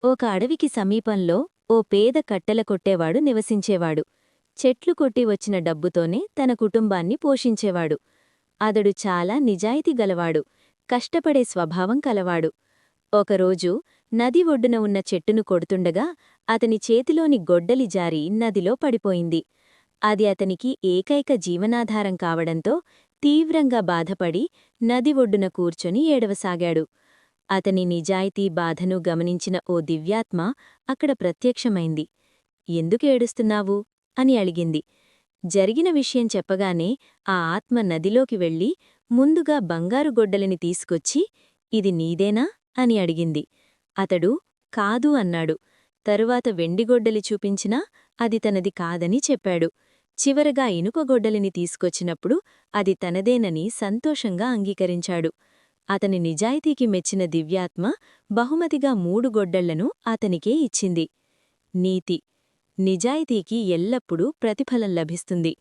ఒక అడవికి సమీపంలో ఓ పేద కట్టెల కొట్టేవాడు నివసించేవాడు. చెట్లు కొట్టి వచ్చిన డబ్బుతోనే తన కుటుంబాన్ని పోషించేవాడు. అతడు చాలా నిజాయితీ గలవాడు, కష్టపడే స్వభావం కలవాడు. ఒకరోజు నది ఒడ్డున ఉన్న చెట్టును కొడుతుండగా అతని చేతిలోని గొడ్డలి జారి నదిలో పడిపోయింది. అది అతనికి ఏకైక జీవనాధారం కావడంతో తీవ్రంగా బాధపడి నది ఒడ్డున కూర్చొని ఏడవసాగాడు. అతని నిజాయితీ బాధను గమనించిన ఓ దివ్యాత్మ అక్కడ ప్రత్యక్షమైంది. ఎందుకేడుస్తున్నావు అని అడిగింది. జరిగిన విషయం చెప్పగానే ఆ ఆత్మ నదిలోకి వెళ్ళి ముందుగా బంగారు గొడ్డలిని తీసుకొచ్చి, ఇది నీదేనా అని అడిగింది. అతడు కాదు అన్నాడు. తరువాత వెండిగొడ్డలి చూపించినా అది తనది కాదని చెప్పాడు. చివరగా ఇనుప గొడ్డలిని తీసుకొచ్చినప్పుడు అది తనదేనని సంతోషంగా అంగీకరించాడు. అతని నిజాయితీకి మెచ్చిన దివ్యాత్మ బహుమతిగా 3 గొడ్డళ్లను అతనికే ఇచ్చింది. నీతి: నిజాయితీకి ఎల్లప్పుడూ ప్రతిఫలం లభిస్తుంది.